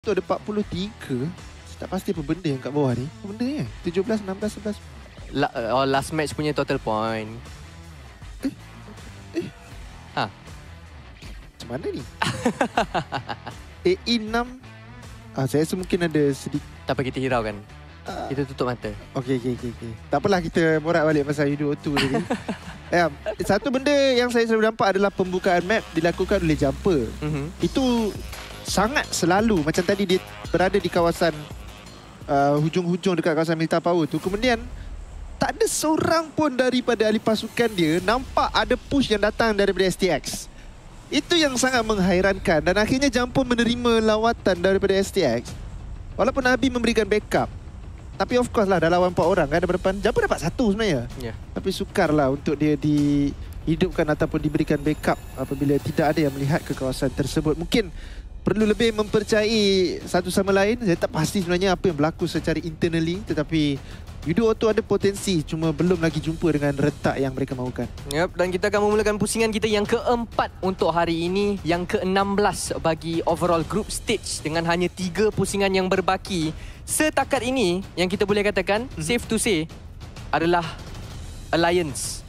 Tu ada 43. Tak pasti apa benda yang kat bawah ni. Apa benda ni? 17, 16, 11. Last match punya total point. Macam mana ni? AE 6. Saya rasa mungkin ada sedikit. Tak apa, kita hiraukan. Kita tutup mata. Okey. Tak apalah, kita borak balik pasal UDO2 tadi. Satu benda yang saya selalu nampak adalah pembukaan map dilakukan oleh jumper. Itu sangat selalu. Macam tadi dia berada di kawasan hujung-hujung dekat kawasan Military Power tu. Kemudian tak ada seorang pun daripada ahli pasukan dia nampak ada push yang datang daripada STX. Itu yang sangat menghairankan. Dan akhirnya Jumper menerima lawatan daripada STX. Walaupun Nabi memberikan backup. Tapi of course lah, dah lawan 4 orang kan berdepan. Jumper dapat 1 sebenarnya. Tapi sukar lah untuk dia dihidupkan ataupun diberikan backup apabila tidak ada yang melihat ke kawasan tersebut. Mungkin perlu lebih mempercayai satu sama lain. Saya tak pasti sebenarnya apa yang berlaku secara internally. Tetapi UDO2 ada potensi, cuma belum lagi jumpa dengan rentak yang mereka mahukan. Dan kita akan memulakan pusingan kita yang keempat untuk hari ini. Yang ke-16 bagi overall group stage dengan hanya 3 pusingan yang berbaki. Setakat ini yang kita boleh katakan, safe to say, adalah Alliance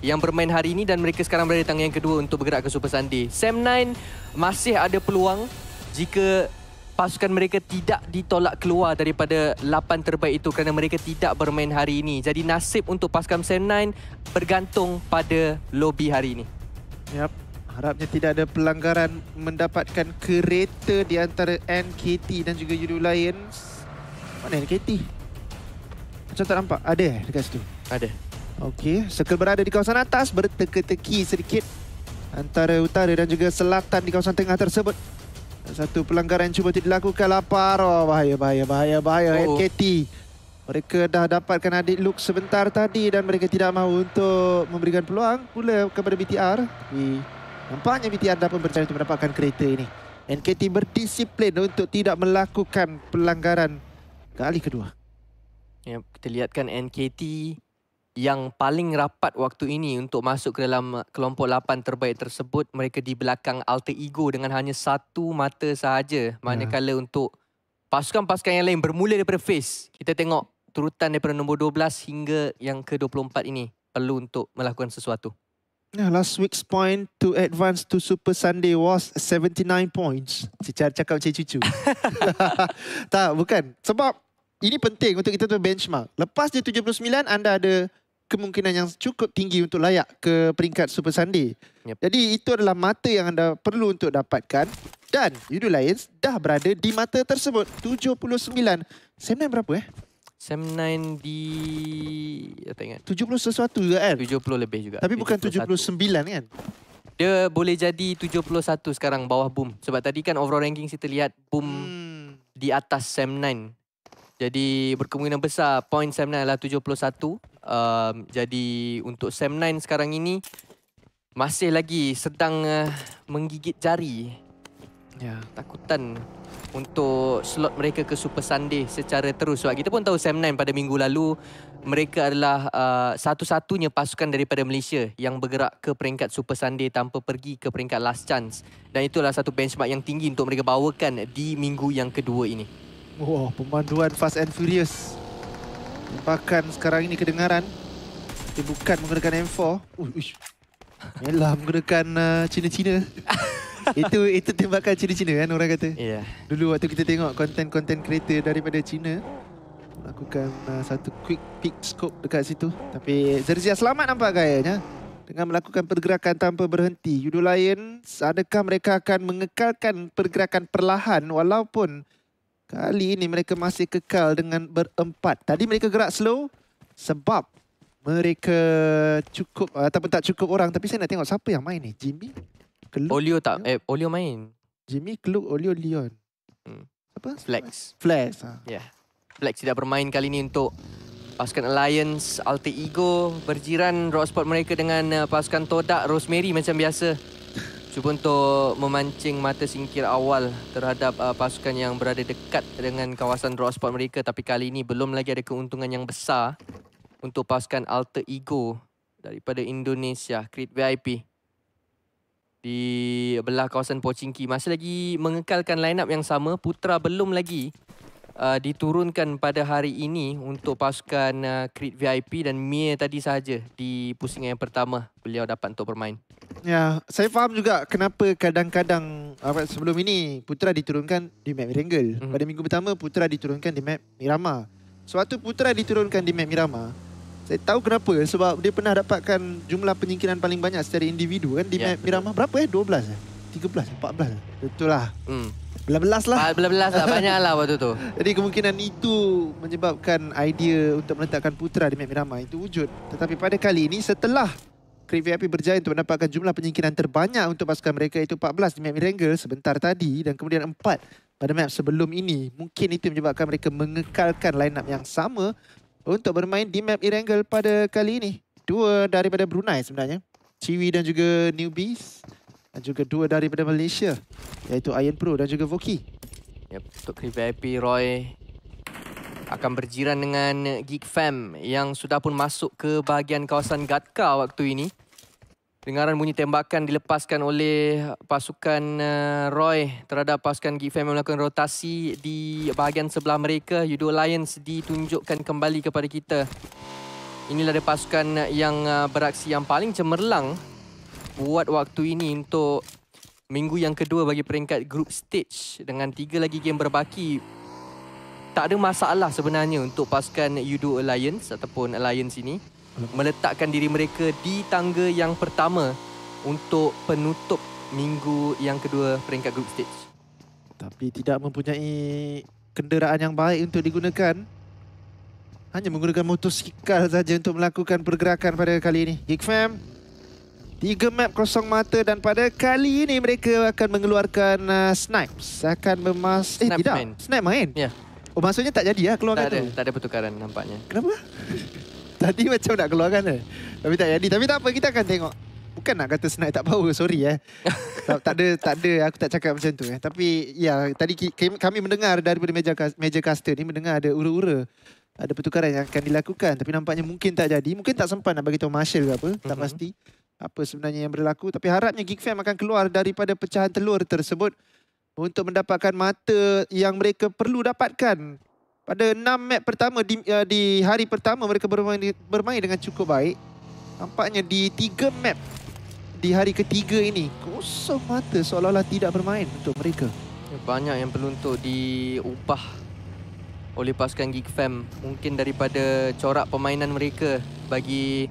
yang bermain hari ini dan mereka sekarang berada di tangga yang kedua untuk bergerak ke Super Sunday. Sam9 masih ada peluang jika pasukan mereka tidak ditolak keluar daripada 8 terbaik itu kerana mereka tidak bermain hari ini. Jadi nasib untuk pasukan Sam9 bergantung pada lobby hari ini. Harapnya tidak ada pelanggaran mendapatkan kereta di antara NKT dan juga UDO Lions. Mana NKT? Macam tak nampak. Ada dekat situ? Ada. Okey, circle berada di kawasan atas, berteka-teki sedikit antara utara dan juga selatan di kawasan tengah tersebut. Satu pelanggaran yang cuba dilakukan lapar. Bahaya. NKT. Mereka dah dapatkan adik Luke sebentar tadi dan mereka tidak mahu untuk memberikan peluang pula kepada BTR. Tapi nampaknya BTR dapat berjaya untuk mendapatkan kereta ini. NKT berdisiplin untuk tidak melakukan pelanggaran kali kedua. Kita lihatkan NKT yang paling rapat waktu ini untuk masuk ke dalam kelompok 8 terbaik tersebut. Mereka di belakang Alter Ego dengan hanya 1 mata sahaja. Manakala untuk pasukan-pasukan yang lain bermula daripada face, kita tengok turutan daripada nombor 12 hingga yang ke-24 ini perlu untuk melakukan sesuatu. Last week's point to advance to Super Sunday was 79 points. Cara cakap macam cucu. Tak, bukan. Sebab ini penting untuk kita tu benchmark. Lepas dia 79, anda ada kemungkinan yang cukup tinggi untuk layak ke peringkat Super Sunday. Jadi itu adalah mata yang anda perlu untuk dapatkan. Dan UDO Lions dah berada di mata tersebut. 79. Sam9 berapa Sam9 di... tak ingat. 70 sesuatu juga kan? 70 lebih juga. Tapi bukan 79 kan? Dia boleh jadi 71 sekarang bawah Boom. Sebab tadi kan overall ranking kita lihat Boom di atas Sam9. Jadi berkemungkinan besar point Sam9 adalah 71. Jadi untuk Sam9 sekarang ini masih lagi sedang menggigit jari. Takutan untuk slot mereka ke Super Sunday secara terus. Sebab kita pun tahu Sam9 pada minggu lalu mereka adalah satu-satunya pasukan daripada Malaysia yang bergerak ke peringkat Super Sunday tanpa pergi ke peringkat last chance. Dan itulah satu benchmark yang tinggi untuk mereka bawakan di minggu yang kedua ini. Wah, pemanduan Fast and Furious. Bahkan sekarang ini kedengaran. Dia bukan menggunakan M4. Yalah, menggunakan Cina-Cina. Itu tembakan Cina-Cina kan orang kata. Dulu waktu kita tengok konten-konten kereta daripada Cina, lakukan satu quick peek scope dekat situ. Tapi Zerzia selamat nampak gayanya dengan melakukan pergerakan tanpa berhenti. UDO Lions, adakah mereka akan mengekalkan pergerakan perlahan walaupun kali ini mereka masih kekal dengan berempat. Tadi mereka gerak slow sebab mereka cukup ataupun tak cukup orang. Tapi saya nak tengok siapa yang main ni. Jimmy? Keluk? Olio tak? Olio main. Jimmy, Keluk, Olio, Leon. Apa? Flex. Flex tidak bermain kali ini untuk pasukan Alliance. Alter Ego berjiran rock spot mereka dengan pasukan Todak. Rosemary macam biasa. Cuba untuk memancing mata singkir awal terhadap pasukan yang berada dekat dengan kawasan drop spot mereka. Tapi kali ini belum lagi ada keuntungan yang besar untuk pasukan Alter Ego daripada Indonesia, Creed VIP. di belah kawasan Pochinki. Masih lagi mengekalkan line up yang sama. Putra belum lagi diturunkan pada hari ini untuk pasukan Creed VIP dan Mia tadi sahaja di pusingan yang pertama beliau dapat untuk bermain. Ya, saya faham juga kenapa kadang-kadang sebelum ini Putra diturunkan di map Erangel. Pada minggu pertama Putra diturunkan di map Miramar. Sewaktu Putra diturunkan di map Miramar, saya tahu kenapa, sebab dia pernah dapatkan jumlah penyingkiran paling banyak secara individu kan di map Miramar. Berapa 12 13, 14. Betul lah. Belas lah. Belas lah, banyak lah waktu tu. Jadi kemungkinan itu menyebabkan idea untuk meletakkan Putra di map Miramar itu wujud. Tetapi pada kali ini setelah Creed VIP berjaya untuk mendapatkan jumlah penyingkiran terbanyak untuk pasukan mereka, itu 14 di map Erangel sebentar tadi dan kemudian 4 pada map sebelum ini. Mungkin itu menyebabkan mereka mengekalkan line up yang sama untuk bermain di map Erangel pada kali ini. Dua daripada Brunei sebenarnya, Ciwi dan juga Newbies. Dan juga dua daripada Malaysia, iaitu Iron Pro dan juga Voki. Yep, untuk Creed VIP, Roy akan berjiran dengan Geek Fam yang sudah pun masuk ke bahagian kawasan Gatka waktu ini. Dengaran bunyi tembakan dilepaskan oleh pasukan Roy terhadap pasukan Geek Fam yang melakukan rotasi di bahagian sebelah mereka. Judo Alliance ditunjukkan kembali kepada kita. Inilah dia pasukan yang beraksi yang paling cemerlang buat waktu ini untuk minggu yang kedua bagi peringkat group stage. Dengan 3 lagi game berbaki, tak ada masalah sebenarnya untuk pasukan Judo Alliance ataupun Alliance ini meletakkan diri mereka di tangga yang pertama untuk penutup minggu yang kedua peringkat group stage. Tapi tidak mempunyai kenderaan yang baik untuk digunakan. Hanya menggunakan motosikal saja untuk melakukan pergerakan pada kali ini. Geek Fam 3 map kosong mata dan pada kali ini mereka akan mengeluarkan Snipes. Akan Snipe tidak. main. Snipe main? Ya. Oh, maksudnya tak jadi keluarkan tu? Tak ada pertukaran nampaknya. Kenapa? Tadi macam nak keluarkan tapi tak jadi. Tapi tak apa, kita akan tengok. Bukan nak kata Snipe tak power, sorry tak ada, aku tak cakap macam tu Tapi ya, tadi kami mendengar daripada meja caster ni, mendengar ada ura-ura, ada pertukaran yang akan dilakukan. Tapi nampaknya mungkin tak jadi. Mungkin tak sempat nak bagi tahu Marshall ke apa, tak pasti apa sebenarnya yang berlaku. Tapi harapnya Geek Fam akan keluar daripada pecahan telur tersebut untuk mendapatkan mata yang mereka perlu dapatkan. Pada 6 map pertama di hari pertama mereka bermain dengan cukup baik. Nampaknya di 3 map di hari ketiga ini kosong mata, seolah-olah tidak bermain untuk mereka. Banyak yang perlu untuk diubah oleh pasukan Geek Fam. Mungkin daripada corak permainan mereka bagi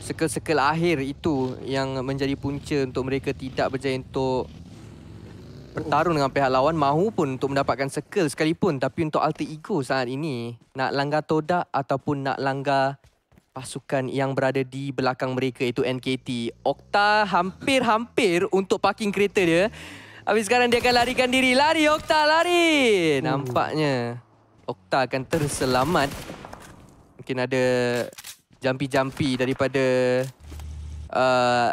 sekel-sekel akhir itu yang menjadi punca untuk mereka tidak berjaya untuk bertarung dengan pihak lawan, mahupun untuk mendapatkan sekel sekalipun. Tapi untuk alter ego saat ini, nak langgar Todak ataupun nak langgar pasukan yang berada di belakang mereka, iaitu NKT. Okta hampir-hampir untuk parking kereta dia. Habis sekarang dia akan larikan diri. Lari Okta, lari! Nampaknya Okta akan terselamat. Mungkin ada jampi-jampi daripada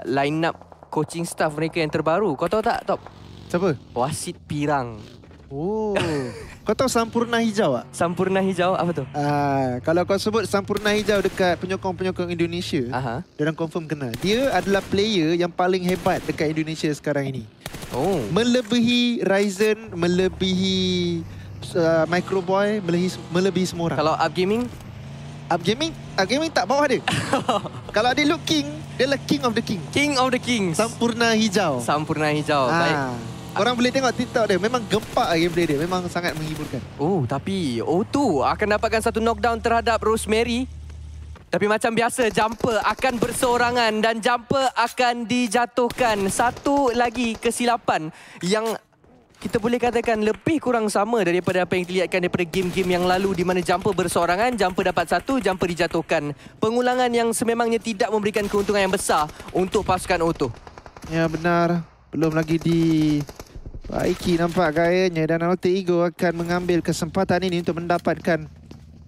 line up coaching staff mereka yang terbaru. Kau tahu tak, Top? Siapa? Wasit Pirang. Oh. Kau tahu Sampurna Hijau tak? Sampurna Hijau, apa tu? Kalau kau sebut Sampurna Hijau dekat penyokong-penyokong Indonesia, diorang confirm kenal. Dia adalah player yang paling hebat dekat Indonesia sekarang ini. Oh. Melebihi Ryzen, melebihi Microboy, melebihi semua orang. Kalau Up Gaming? Up Gaming tak bawah dia. Kalau dia look king, dia lah king of the king. King of the Kings. Sampurna Hijau. Sampurna Hijau, baik. Korang boleh tengok TikTok dia. Memang gempak gameplay dia. Memang sangat menghibur. Oh, tapi O2 akan dapatkan satu knockdown terhadap Rosemary. Tapi macam biasa, Jumper akan berseorangan dan Jumper akan dijatuhkan. Satu lagi kesilapan yang kita boleh katakan lebih kurang sama daripada apa yang dilihatkan daripada game-game yang lalu, di mana Jumper berseorangan, Jumper dapat satu, Jumper dijatuhkan. Pengulangan yang sememangnya tidak memberikan keuntungan yang besar untuk pasukan O2. Ya, benar. Belum lagi dibaiki nampak gayanya, dan Alter Ego akan mengambil kesempatan ini untuk mendapatkan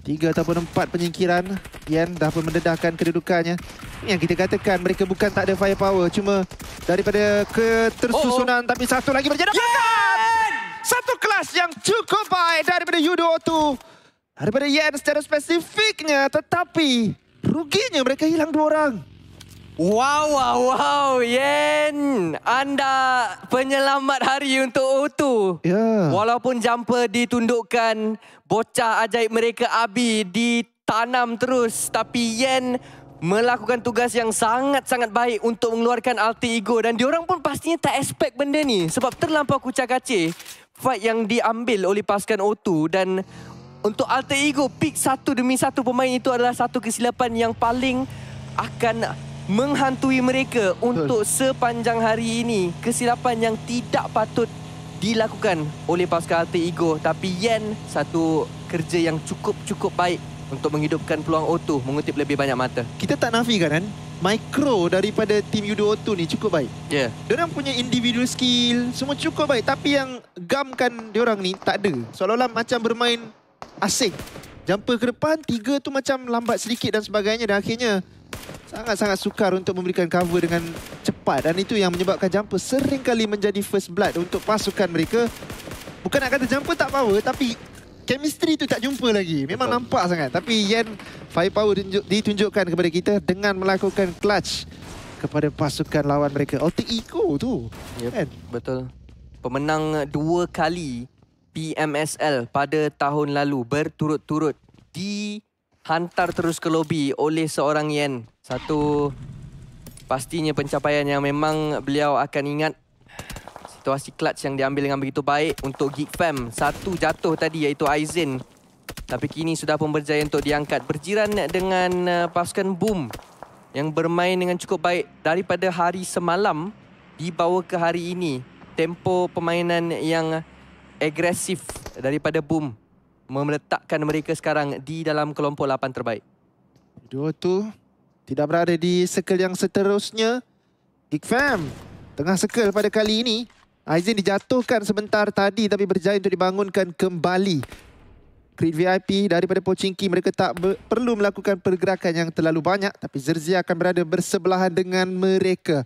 3 ataupun 4 penyingkiran. Yen dah pun mendedahkan kedudukannya. Ini yang kita katakan, mereka bukan tak ada firepower, cuma daripada ketersusunan. Tapi satu lagi berjaya dapatkan! Satu kelas yang cukup baik daripada Judo O2. Daripada Yen secara spesifiknya, tetapi ruginya mereka hilang 2 orang. Wow, Yen. Anda penyelamat hari untuk O2. Ya. Walaupun jumper ditundukkan, bocah ajaib mereka Abi ditanam terus. Tapi Yen melakukan tugas yang sangat-sangat baik untuk mengeluarkan alter ego. Dan diorang pun pastinya tak expect benda ni. Sebab terlampau kucak-kacir fight yang diambil oleh pasukan O2. Dan untuk alter ego, pick satu demi satu pemain itu adalah satu kesilapan yang paling akan menghantui mereka untuk sepanjang hari ini. Kesilapan yang tidak patut dilakukan oleh pasukan alter ego. Tapi Yen satu kerja yang cukup baik untuk menghidupkan peluang O2 mengutip lebih banyak mata. Kita tak nafikan kan, micro daripada tim Yudo O2 ni cukup baik. Ya. Yeah. Diorang punya individual skill semua cukup baik, tapi yang gamkan diorang ni tak ada. Seolah-olah macam bermain asing. Jumper ke depan, 3 tu macam lambat sedikit dan sebagainya. Dan akhirnya sangat-sangat sukar untuk memberikan cover dengan cepat. Dan itu yang menyebabkan jumper sering kali menjadi first blood untuk pasukan mereka. Bukan nak kata jumper tak power, tapi chemistry tu tak jumpa lagi. Memang nampak sangat. Tapi Yen firepower ditunjukkan kepada kita dengan melakukan clutch kepada pasukan lawan mereka. Alter ego tu. Yep, kan? Betul. Pemenang 2 kali PMSL pada tahun lalu berturut-turut dihantar terus ke lobi oleh seorang Yen. Satu pastinya pencapaian yang memang beliau akan ingat. Situasi clutch yang diambil dengan begitu baik untuk Geek Fam. Satu jatuh tadi iaitu Aizen. Tapi kini sudah pun berjaya untuk diangkat. Berjiran dengan pasukan Boom yang bermain dengan cukup baik daripada hari semalam dibawa ke hari ini. Tempo permainan yang agresif daripada Boom meletakkan mereka sekarang di dalam kelompok 8 terbaik. Dua tu tidak berada di circle yang seterusnya. Geek Fam tengah circle pada kali ini. Aizen dijatuhkan sebentar tadi tapi berjaya untuk dibangunkan kembali. Creed VIP daripada Pochinki, mereka tak perlu melakukan pergerakan yang terlalu banyak, tapi Zerzia akan berada bersebelahan dengan mereka.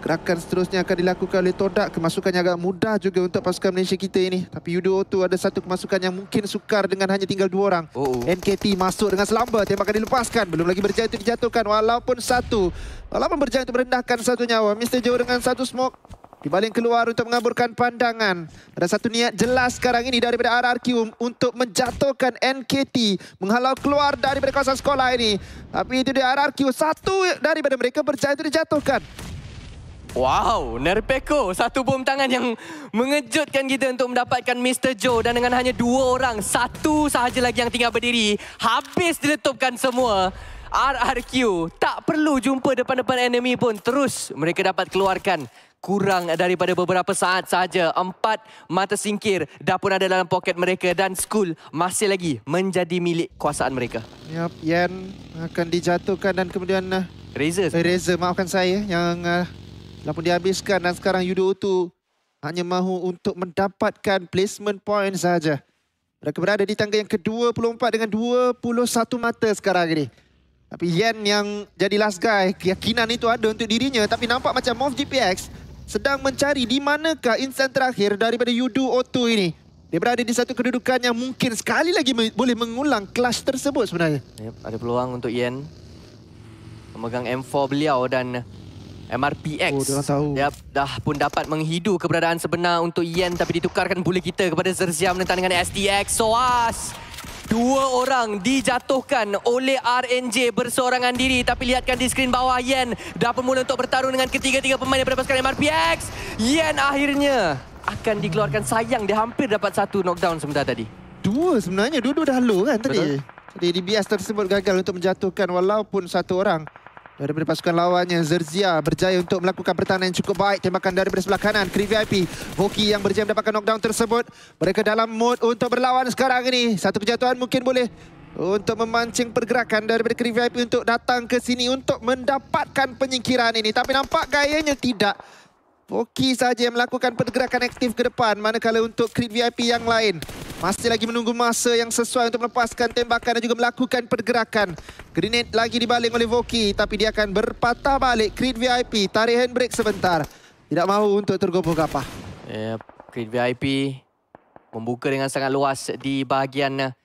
Gerakan seterusnya akan dilakukan oleh Todak. Kemasukannya agak mudah juga untuk pasukan Malaysia kita ini. Tapi Yudo O2 ada satu kemasukan yang mungkin sukar dengan hanya tinggal 2 orang. NKT masuk dengan selamba. Tembakan dilepaskan. Belum lagi berjaya untuk dijatuhkan. Walaupun berjaya untuk merendahkan satu nyawa. Mr. Joe dengan satu smoke dibaling keluar untuk mengaburkan pandangan. Ada satu niat jelas sekarang ini daripada RRQ untuk menjatuhkan NKT. Menghalau keluar daripada kawasan sekolah ini. Tapi itu dia RRQ. Satu daripada mereka berjaya untuk dijatuhkan. Wow, Nerpeko. Satu bom tangan yang mengejutkan kita untuk mendapatkan Mr. Joe. Dan dengan hanya 2 orang, satu sahaja lagi yang tinggal berdiri. Habis diletupkan semua. RRQ tak perlu jumpa depan-depan enemy pun. Terus mereka dapat keluarkan. Kurang daripada beberapa saat sahaja. 4 mata singkir dah pun ada dalam poket mereka. Dan School masih lagi menjadi milik kuasaan mereka. Yap, Yen akan dijatuhkan dan kemudian Razor, maafkan saya yang telah pun dihabiskan. Dan sekarang Yudo O2 hanya mahu untuk mendapatkan placement point saja. Mereka berada di tangga yang ke-24 dengan 21 mata sekarang ini. Tapi Yen yang jadi last guy, keyakinan itu ada untuk dirinya. Tapi nampak macam Move GPX sedang mencari di manakah insan terakhir daripada Yudo O2 ini. Dia berada di satu kedudukan yang mungkin sekali lagi boleh mengulang clash tersebut sebenarnya. Yep, ada peluang untuk Yen memegang M4 beliau dan MRPX. Yep, dah pun dapat menghidu keberadaan sebenar untuk Yen. Tapi ditukarkan bola kita kepada Zerzia menentang dengan STX. Soas 2 orang dijatuhkan oleh RNJ berseorangan diri. Tapi lihatkan di skrin bawah, Yen dah pun mula untuk bertarung dengan ketiga-tiga pemain daripada pasukan MRPX. Yen akhirnya akan dikeluarkan. Sayang dia hampir dapat satu knockdown sebentar tadi. 2 sebenarnya, dua-dua dah low kan tadi. Jadi DBS tersebut gagal untuk menjatuhkan walaupun 1 orang daripada pasukan lawannya. Zerzia berjaya untuk melakukan pertahanan yang cukup baik. Tembakan daripada sebelah kanan Creed VIP. Voki yang berjaya mendapatkan knockdown tersebut. Mereka dalam mood untuk berlawan sekarang ini. Satu kejatuhan mungkin boleh untuk memancing pergerakan daripada Creed VIP untuk datang ke sini untuk mendapatkan penyingkiran ini. Tapi nampak gayanya tidak. Voki saja yang melakukan pergerakan aktif ke depan. Manakala untuk Creed VIP yang lain masih lagi menunggu masa yang sesuai untuk melepaskan tembakan dan juga melakukan pergerakan. Grenade lagi dibaling oleh Voki. Tapi dia akan berpatah balik. Creed VIP tarik handbrake sebentar. Tidak mahu untuk tergopoh gapah. Yep, Creed VIP membuka dengan sangat luas di bahagian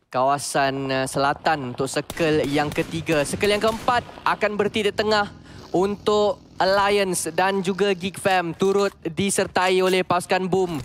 kawasan selatan untuk circle yang ketiga. Circle yang keempat akan berhenti di tengah untuk Alliance dan juga Geek Fam turut disertai oleh pasukan Boom.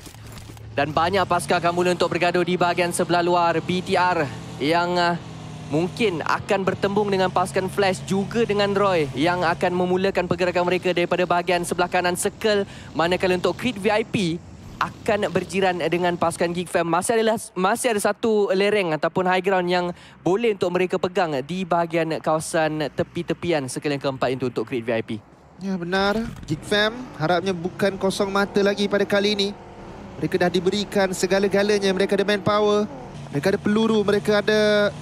Dan banyak pasukan akan mula untuk bergaduh di bahagian sebelah luar. BTR yang mungkin akan bertembung dengan pasukan Flash juga dengan Roy yang akan memulakan pergerakan mereka daripada bahagian sebelah kanan circle. Manakala untuk Creed VIP akan berjiran dengan pasukan Geek Fam. Masih ada satu lereng ataupun high ground yang boleh untuk mereka pegang di bahagian kawasan tepi-tepian circle yang keempat itu untuk Creed VIP. Ya benar, Geek Fam harapnya bukan kosong mata lagi pada kali ini. Mereka dah diberikan segala-galanya. Mereka ada manpower, mereka ada peluru, mereka ada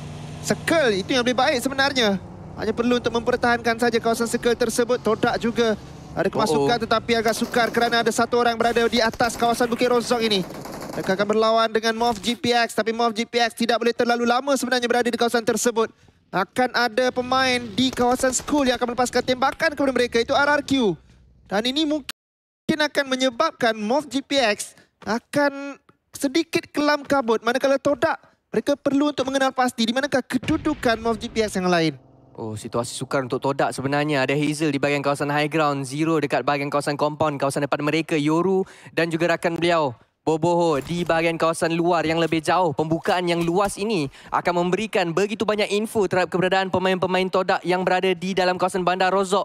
circle. Itu yang lebih baik sebenarnya. Hanya perlu untuk mempertahankan saja kawasan circle tersebut. Todak juga ada kemasukan tetapi agak sukar kerana ada satu orang berada di atas kawasan Bukit Rozok ini. Mereka akan berlawan dengan MOF GPX, tapi MOF GPX tidak boleh terlalu lama sebenarnya berada di kawasan tersebut. Akan ada pemain di kawasan school yang akan melepaskan tembakan kepada mereka, itu RRQ. Dan ini mungkin akan menyebabkan MOF GPX akan sedikit kelam kabut. Manakala Todak, mereka perlu untuk mengenal pasti di manakah kedudukan MOF GPX yang lain. Oh, situasi sukar untuk Todak sebenarnya. Ada Hazel di bahagian kawasan high ground, Zero dekat bahagian kawasan compound, kawasan depan mereka, Yoru dan juga rakan beliau Boboho di bahagian kawasan luar yang lebih jauh. Pembukaan yang luas ini akan memberikan begitu banyak info terhadap keberadaan pemain-pemain Todak yang berada di dalam kawasan Bandar Rozok.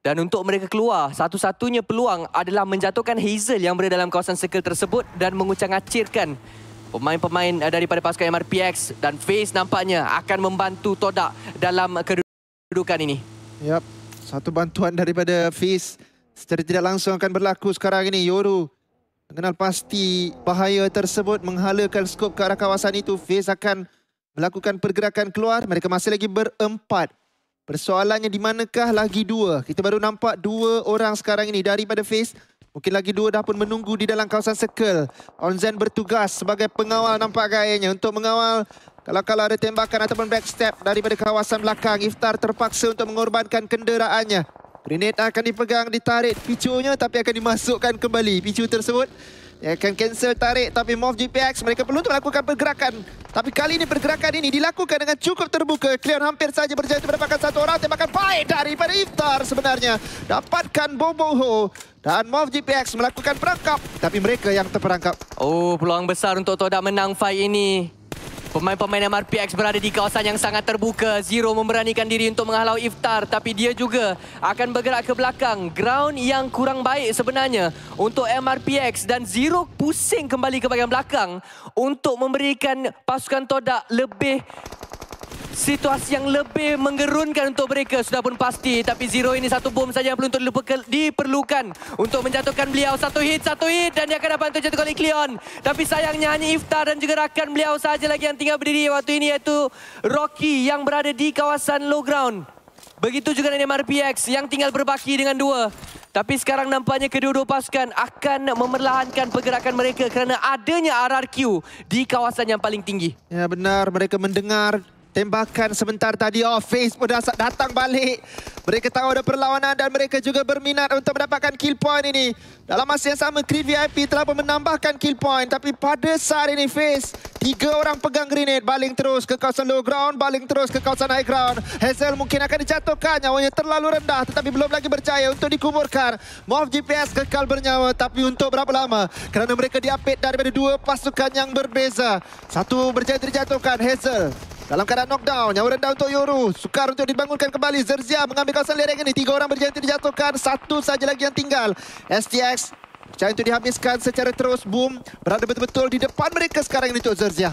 Dan untuk mereka keluar, satu-satunya peluang adalah menjatuhkan Hazel yang berada dalam kawasan circle tersebut dan mengucang-acirkan pemain-pemain daripada pasukan MRPX. Dan FaZe nampaknya akan membantu Todak dalam kedudukan ini. Yap, satu bantuan daripada FaZe secara tidak langsung akan berlaku sekarang ini. Yoru mengenal pasti bahaya tersebut, menghalakan skop ke arah kawasan itu. FaZe akan melakukan pergerakan keluar. Mereka masih lagi berempat. Persoalannya di manakah lagi dua? Kita baru nampak dua orang sekarang ini daripada FaZe. Mungkin lagi dua dah pun menunggu di dalam kawasan circle. Onzen bertugas sebagai pengawal nampak gayanya untuk mengawal kalau ada tembakan ataupun backstep daripada kawasan belakang. Iftar terpaksa untuk mengorbankan kenderaannya. Grenade akan dipegang, ditarik picunya tapi akan dimasukkan kembali. Picu tersebut dia akan cancel tarik, tapi MOF GPX mereka perlu untuk melakukan pergerakan. Tapi kali ini pergerakan ini dilakukan dengan cukup terbuka. Cleon hampir saja berjaya untuk mendapatkan satu orang. Tembakan baik daripada Iftar sebenarnya. Dapatkan Boboho. Dan MOF GPX melakukan perangkap. Tapi mereka yang terperangkap. Oh, peluang besar untuk Todak menang fight ini. Pemain-pemain MRPX berada di kawasan yang sangat terbuka. Zero memberanikan diri untuk menghalau Iftar. Tapi dia juga akan bergerak ke belakang. Ground yang kurang baik sebenarnya untuk MRPX. Dan Zero pusing kembali ke bahagian belakang untuk memberikan pasukan Todak situasi yang lebih menggerunkan untuk mereka sudah pun pasti. Tapi Zero ini satu bom saja yang perlu untuk diperlukan untuk menjatuhkan beliau. Satu hit dan dia akan dapat untuk jatuhkan oleh Cleon. Tapi sayangnya hanya Iftar dan juga rakan beliau saja lagi yang tinggal berdiri waktu ini, iaitu Rocky yang berada di kawasan low ground. Begitu juga dengan MRPX yang tinggal berbaki dengan dua. Tapi sekarang nampaknya kedua-dua pasukan akan memerlahankan pergerakan mereka kerana adanya RRQ di kawasan yang paling tinggi. Ya benar, mereka mendengar tembakan sebentar tadi. Oh, FaZe pun datang balik. Mereka tahu ada perlawanan dan mereka juga berminat untuk mendapatkan kill point ini. Dalam masa yang sama, Creed VIP telah pun menambahkan kill point. Tapi pada saat ini FaZe, 3 orang pegang grenade. Baling terus ke kawasan low ground, baling terus ke kawasan high ground. Hazel mungkin akan dijatuhkan. Nyawanya terlalu rendah tetapi belum lagi berjaya untuk dikuburkan. MOF GPS kekal bernyawa tapi untuk berapa lama? Kerana mereka diapit daripada dua pasukan yang berbeza. Satu berjaya dijatuhkan, Hazel dalam keadaan knockdown. Nyawa rendah untuk Yoru. Sukar untuk dibangunkan kembali. Zerzia mengambil kawasan lereng ini. 3 orang berjaya dijatuhkan. Satu saja lagi yang tinggal. STX berjaya untuk dihabiskan secara terus. Boom berada betul-betul di depan mereka sekarang ini untuk Zerzia.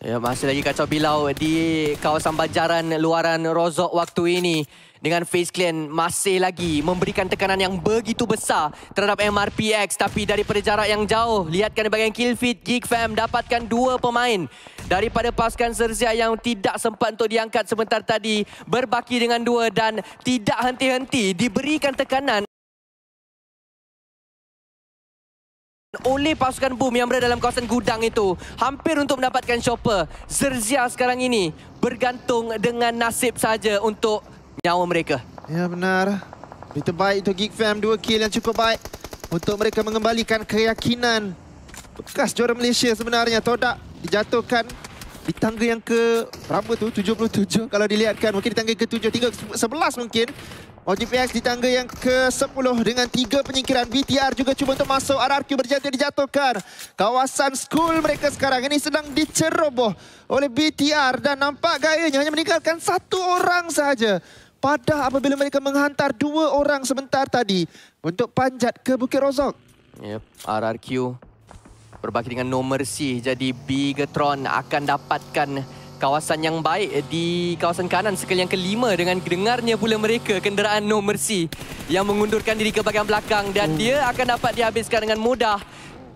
Ya, masih lagi kacau bilau di kawasan banjaran luaran Rozok waktu ini. Dengan FaZe Clan masih lagi memberikan tekanan yang begitu besar terhadap MRPX. Tapi daripada jarak yang jauh, lihatkan di bahagian kill feed, Geek Fam dapatkan 2 pemain daripada pasukan Zerzia yang tidak sempat untuk diangkat sebentar tadi. Berbaki dengan 2 dan tidak henti-henti diberikan tekanan oleh pasukan Boom yang berada dalam kawasan gudang itu. Hampir untuk mendapatkan chopper. Zerzia sekarang ini bergantung dengan nasib saja untuk nyawa mereka. Ya benar. Berita baik untuk Geek Fam. 2 kill yang cukup baik untuk mereka mengembalikan keyakinan. Bekas juara Malaysia sebenarnya. Todak dijatuhkan di tangga yang ke berapa tu? 77 kalau dilihatkan. Mungkin di tangga ke-7, tinggal 11 mungkin. OGPX di tangga yang ke-10 dengan 3 penyingkiran. BTR juga cuba untuk masuk. RRQ berjaya dijatuhkan. Kawasan school mereka sekarang ini sedang diceroboh oleh BTR dan nampak gayanya hanya meninggalkan 1 orang sahaja. Pada apabila mereka menghantar 2 orang sebentar tadi untuk panjat ke Bukit Rozok. Yep, RRQ berbaki dengan No Mercy. Jadi Bigetron akan dapatkan kawasan yang baik di kawasan kanan sekali yang ke-5 dengan dengarnya pula mereka kenderaan No Mercy yang mengundurkan diri ke bahagian belakang dan dia akan dapat dihabiskan dengan mudah.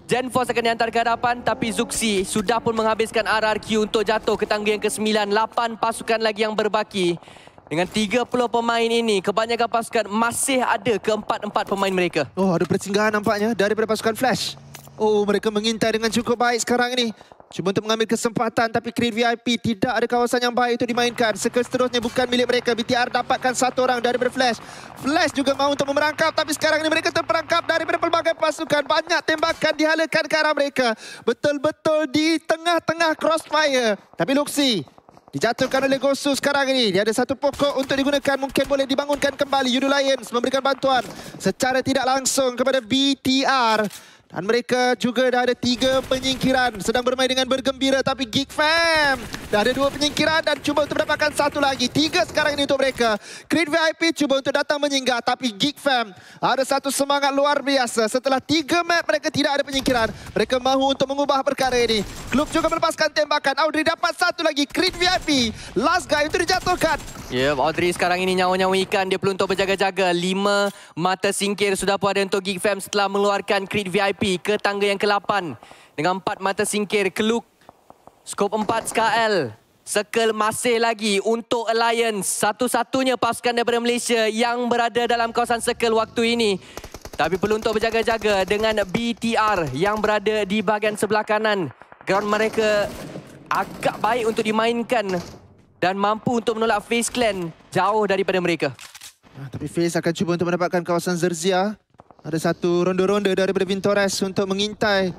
Genforce akan dihantar ke hadapan tapi Zuxi sudah pun menghabiskan RRQ untuk jatuh ke tangga yang ke-9. 8 pasukan lagi yang berbaki. Dengan 30 pemain ini, kebanyakan pasukan masih ada keempat-empat pemain mereka. Oh, ada persinggahan nampaknya daripada pasukan Flash. Oh, mereka mengintai dengan cukup baik sekarang ini. Cuba untuk mengambil kesempatan tapi Creed VIP tidak ada kawasan yang baik untuk dimainkan. Circle seterusnya bukan milik mereka. BTR dapatkan 1 orang daripada Flash. Flash juga mahu untuk memerangkap tapi sekarang ini mereka terperangkap daripada pelbagai pasukan. Banyak tembakan dihalakan ke arah mereka. Betul-betul di tengah-tengah crossfire. Tapi Luxi dijatuhkan oleh Gosu sekarang ini. Dia ada 1 pokok untuk digunakan. Mungkin boleh dibangunkan kembali. Yudu Lions memberikan bantuan secara tidak langsung kepada BTR. Dan mereka juga dah ada 3 penyingkiran. Sedang bermain dengan bergembira. Tapi Geek Fam dah ada 2 penyingkiran dan cuba untuk mendapatkan 1 lagi. 3 sekarang ini untuk mereka. Creed VIP cuba untuk datang menyinggah. Tapi Geek Fam ada 1 semangat luar biasa. Setelah 3 map mereka tidak ada penyingkiran. Mereka mahu untuk mengubah perkara ini. Klub juga melepaskan tembakan. Audrey dapat 1 lagi. Creed VIP. Last guy untuk dijatuhkan. Ya, Audrey sekarang ini nyawa-nyawa ikan. Dia perlu untuk berjaga-jaga. 5 mata singkir sudah pun ada untuk Geek Fam setelah mengeluarkan Creed VIP ke tangga yang ke-8. Dengan 4 mata singkir. Keluk. Skop 4 SKL. Circle masih lagi untuk Alliance. Satu-satunya pasukan daripada Malaysia yang berada dalam kawasan Circle waktu ini. Tapi perlu untuk berjaga-jaga dengan BTR yang berada di bahagian sebelah kanan. Ground mereka agak baik untuk dimainkan dan mampu untuk menolak FaZe Clan jauh daripada mereka. Tapi FaZe akan cuba untuk mendapatkan kawasan Zerzia. Ada 1 ronda-ronda daripada Vintores untuk mengintai.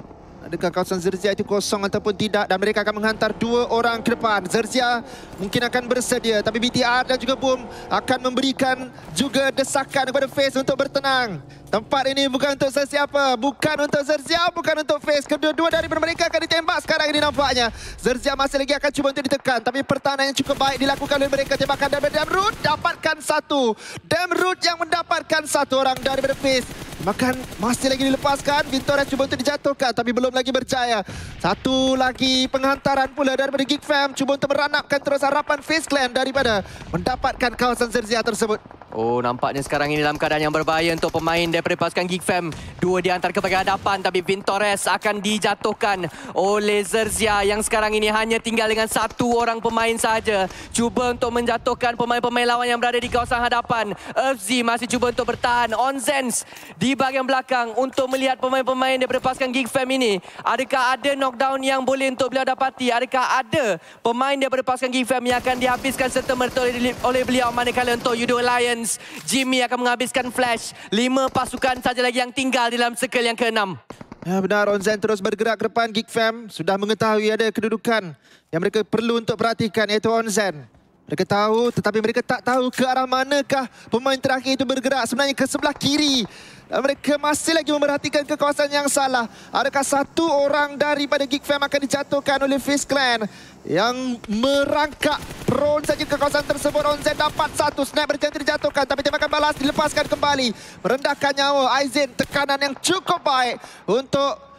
Adakah kawasan Zerzia itu kosong ataupun tidak. Dan mereka akan menghantar 2 orang ke depan. Zerzia mungkin akan bersedia. Tapi BTR dan juga Boom akan memberikan juga desakan kepada FaZe untuk bertenang. Tempat ini bukan untuk sesiapa. Bukan untuk Zerzia, bukan untuk FaZe. Kedua-dua daripada mereka akan ditembak sekarang ini nampaknya. Zerzia masih lagi akan cuba untuk ditekan. Tapi pertahanan yang cukup baik dilakukan oleh mereka. Tembakan daripada Damroot dapatkan 1. Damroot yang mendapatkan 1 orang daripada FaZe. Makan masih lagi dilepaskan. Vintores cuba untuk dijatuhkan tapi belum lagi berjaya. 1 lagi penghantaran pula daripada Geek Fam. Cuba untuk meranapkan terus harapan FaZe Clan daripada mendapatkan kawasan Zerzia tersebut. Oh, nampaknya sekarang ini dalam keadaan yang berbahaya untuk pemain daripada pasukan Geek Fam. 2 diantar ke bahagian hadapan tapi Vintores akan dijatuhkan oleh Zerzia yang sekarang ini hanya tinggal dengan 1 orang pemain sahaja. Cuba untuk menjatuhkan pemain-pemain lawan yang berada di kawasan hadapan. FZ masih cuba untuk bertahan. Onzens di bahagian belakang untuk melihat pemain-pemain daripada pasukan Geek Fam ini. Adakah ada knockdown yang boleh untuk beliau dapati? Adakah ada pemain daripada pasukan Geek Fam yang akan dihabiskan serta-merta oleh beliau? Manakala untuk Yudo Alliance, Jimmy akan menghabiskan Flash. 5 pasukan saja lagi yang tinggal dalam circle yang ke-6. Ya benar, Onzen terus bergerak ke depan. Geek Fam sudah mengetahui ada kedudukan yang mereka perlu untuk perhatikan, iaitu Onzen. Mereka tahu tetapi mereka tak tahu ke arah manakah pemain terakhir itu bergerak. Sebenarnya ke sebelah kiri. Dan mereka masih lagi memerhatikan ke kawasan yang salah. Adakah 1 orang daripada Geek Fam akan dijatuhkan oleh FaZe Clan yang merangkak prone saja ke kawasan tersebut. Onzen dapat 1. Snap berjaya dijatuhkan tapi tembakan balas dilepaskan kembali. Merendahkan nyawa Aizen. Tekanan yang cukup baik untuk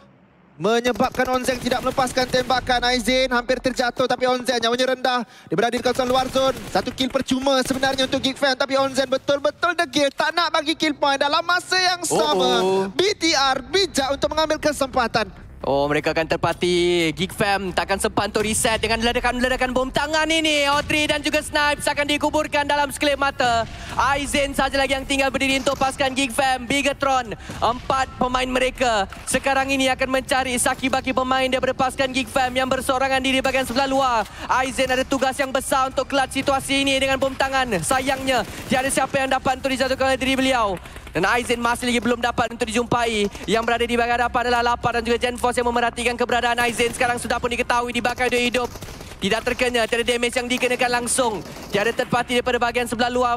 menyebabkan Onzen tidak melepaskan tembakan. Aizen hampir terjatuh tapi Onzen nyawanya rendah. Dia berada di kawasan luar zone. 1 kill percuma sebenarnya untuk Geek Fam. Tapi Onzen betul-betul degil. Tak nak bagi kill point dalam masa yang sama. BTR bijak untuk mengambil kesempatan. Oh, mereka akan terpati. Geek Fam takkan sempat untuk reset dengan ledakan-ledakan bom tangan ini. Audrey dan juga Snipes akan dikuburkan dalam sekelip mata. Aizen saja lagi yang tinggal berdiri untuk pasukan Geek Fam. Bigetron, 4 pemain mereka sekarang ini akan mencari saki-baki pemain daripada pasukan Geek Fam yang bersorangan diri bahagian sebelah luar. Aizen ada tugas yang besar untuk clutch situasi ini dengan bom tangan. Sayangnya, tiada siapa yang dapat untuk dijatuhkan oleh diri beliau. Dan Aizen masih lagi belum dapat untuk dijumpai. Yang berada di bahagian hadapan adalah Lapar dan juga Genforce yang memerhatikan keberadaan Aizen. Sekarang sudah pun diketahui dibakar hidup. Tidak terkena, tiada damage yang dikenakan langsung. Tiada third party daripada bahagian sebelah luar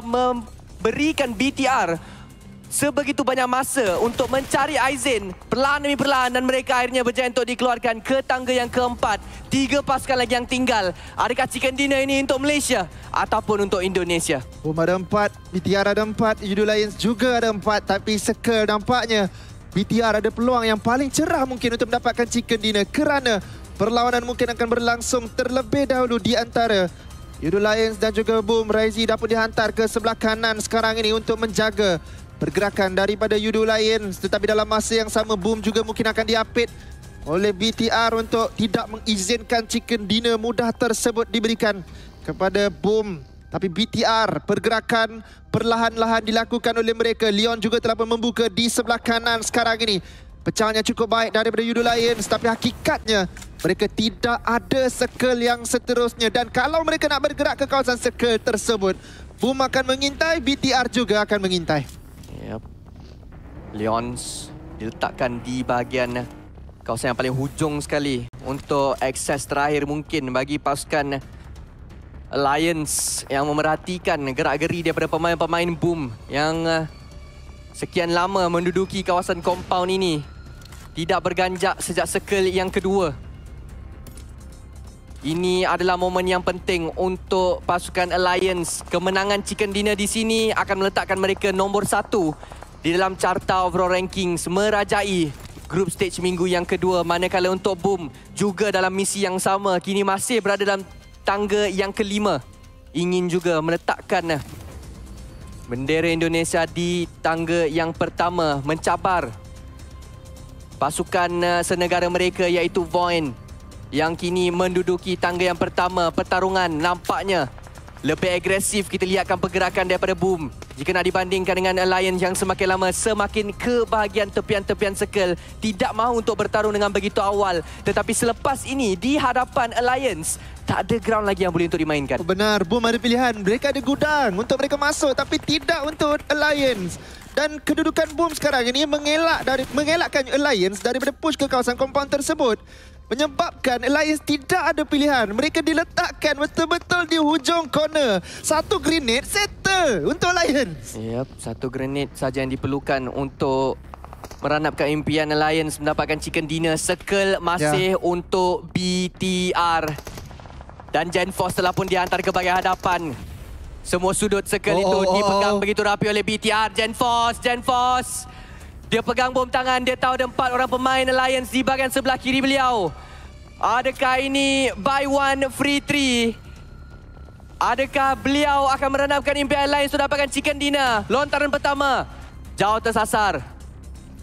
berikan BTR sebegitu banyak masa untuk mencari Aizen perlahan demi perlahan, dan mereka akhirnya berjaya untuk dikeluarkan ke tangga yang keempat. 3 pasukan lagi yang tinggal. Adakah chicken dinner ini untuk Malaysia ataupun untuk Indonesia? Boom ada 4, BTR ada 4, Yudo Lions juga ada 4. Tapi Circle nampaknya BTR ada peluang yang paling cerah mungkin untuk mendapatkan chicken dinner, kerana perlawanan mungkin akan berlangsung terlebih dahulu di antara Yudo Lions dan juga Boom. Raizi dah pun dihantar ke sebelah kanan sekarang ini untuk menjaga pergerakan daripada Yudo Lions. Tetapi dalam masa yang sama, Boom juga mungkin akan diapit oleh BTR untuk tidak mengizinkan chicken dinner mudah tersebut diberikan kepada Boom. Tapi BTR, pergerakan perlahan-lahan dilakukan oleh mereka. Leon juga telah pun membuka di sebelah kanan sekarang ini. Pecahan yang cukup baik daripada Yudo Lions, tapi hakikatnya mereka tidak ada circle yang seterusnya. Dan kalau mereka nak bergerak ke kawasan circle tersebut, Boom akan mengintai, BTR juga akan mengintai. Yep. Leons diletakkan di bahagian kawasan yang paling hujung sekali untuk akses terakhir mungkin bagi pasukan Alliance yang memerhatikan gerak-geri daripada pemain-pemain Boom yang sekian lama menduduki kawasan compound ini. Tidak berganjak sejak circle yang kedua. Ini adalah momen yang penting untuk pasukan Alliance. Kemenangan chicken dinner di sini akan meletakkan mereka nombor 1 di dalam carta overall rankings, merajai group stage minggu yang kedua. Manakala untuk Boom juga dalam misi yang sama, kini masih berada dalam tangga yang kelima. Ingin juga meletakkan bendera Indonesia di tangga yang pertama, mencabar pasukan senegara mereka iaitu Voin yang kini menduduki tangga yang pertama. Pertarungan nampaknya lebih agresif. Kita lihatkan pergerakan daripada Boom jika nak dibandingkan dengan Alliance yang semakin lama semakin ke bahagian tepian-tepian circle. Tidak mahu untuk bertarung dengan begitu awal. Tetapi selepas ini di hadapan Alliance, tak ada ground lagi yang boleh untuk dimainkan. Benar, Boom ada pilihan. Mereka ada gudang untuk mereka masuk, tapi tidak untuk Alliance. Dan kedudukan Boom sekarang ini mengelakkan Alliance daripada push ke kawasan compound tersebut, menyebabkan Alliance tidak ada pilihan. Mereka diletakkan betul-betul di hujung corner. Satu grenade settle untuk Alliance. Yep, satu grenade saja yang diperlukan untuk meranapkan impian Alliance mendapatkan chicken dinner. Circle masih untuk BTR. Dan Gen Force telah pun dihantar ke bahagian hadapan. Semua sudut circle itu dipegang begitu rapi oleh BTR. Gen Force. Dia pegang bom tangan. Dia tahu ada 4 orang pemain Alliance di bahagian sebelah kiri beliau. Adakah ini buy one free 3? Adakah beliau akan merenapkan impian Alliance untuk dapatkan chicken dinner? Lontaran pertama jauh tersasar.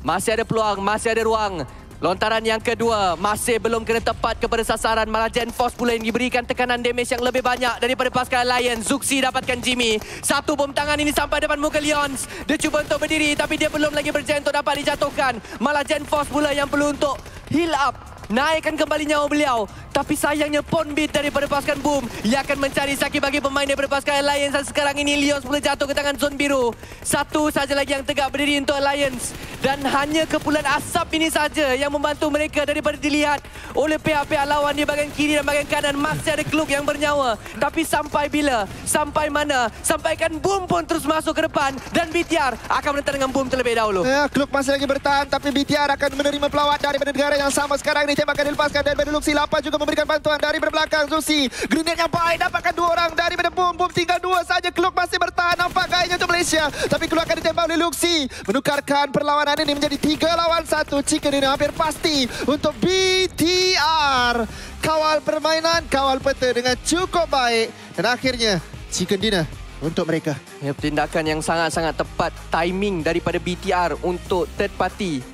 Masih ada peluang, masih ada ruang. Lontaran yang kedua masih belum kena tepat kepada sasaran. Malah Gen Force pula yang diberikan tekanan damage yang lebih banyak daripada pasukan Alliance. Zuxi dapatkan Jimmy. Satu bom tangan ini sampai depan muka Leons. Dia cuba untuk berdiri tapi dia belum lagi berjaya untuk dapat dijatuhkan. Malah Gen Force pula yang perlu untuk heal up, naikkan kembali nyawa beliau. Tapi sayangnya pon beat daripada pasukan Boom. Ia akan mencari sakit bagi pemain daripada pasukan Alliance. Dan sekarang ini Leons pula jatuh ke tangan zon biru. Satu saja lagi yang tegak berdiri untuk Alliance. Dan hanya kepulan asap ini saja yang membantu mereka daripada dilihat oleh pihak-pihak lawan di bahagian kiri dan bahagian kanan. Masih ada Kluk yang bernyawa. Tapi sampai bila? Sampai mana? Sampaikan Boom pun terus masuk ke depan. Dan BTR akan menentang dengan Boom terlebih dahulu. Ya, Kluk masih lagi bertahan. Tapi BTR akan menerima pelawat daripada negara yang sama. Sekarang ini tembakan dilepaskan daripada Luxi. Lapa juga memberikan bantuan dari belakang. Zuxi, grenade yang baik. Dapatkan 2 orang daripada Boom. Boom tinggal 2 saja. Kluk masih bertahan. Nampak gayanya untuk Malaysia. Tapi Kluk akan ditembak oleh Luxi. Menukarkan perlawanan ini menjadi 3 lawan 1. Chicken ini hampir pasti untuk BTR. Kawal permainan, kawal peta dengan cukup baik. Dan akhirnya chicken dinner untuk mereka. Ya, tindakan yang sangat-sangat tepat. Timing daripada BTR untuk third party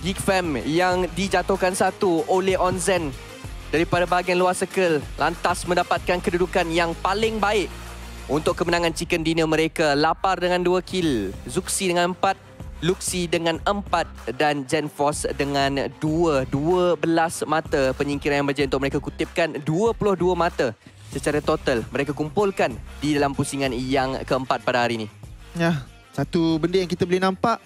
Geek Fam yang dijatuhkan 1 oleh Onzen daripada bahagian luar circle. Lantas mendapatkan kedudukan yang paling baik untuk kemenangan chicken dinner mereka. Lapar dengan 2 kill. Zuxi dengan 4. Luxi dengan 4 dan Gen Force dengan 12 mata. Penyingkiran yang berjaya untuk mereka kutipkan 22 mata secara total mereka kumpulkan di dalam pusingan yang keempat pada hari ini. Ya, satu benda yang kita boleh nampak,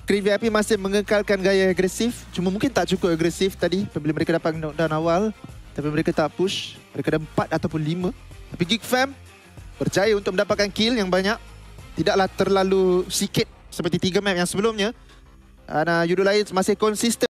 Creed VIP masih mengekalkan gaya agresif. Cuma mungkin tak cukup agresif tadi apabila mereka dapat knockdown awal. Tapi mereka tak push. Mereka ada 4 ataupun 5. Tapi Geek Fam berjaya untuk mendapatkan kill yang banyak. tidaklah terlalu sikit seperti 3 map yang sebelumnya. Judul lain masih konsisten.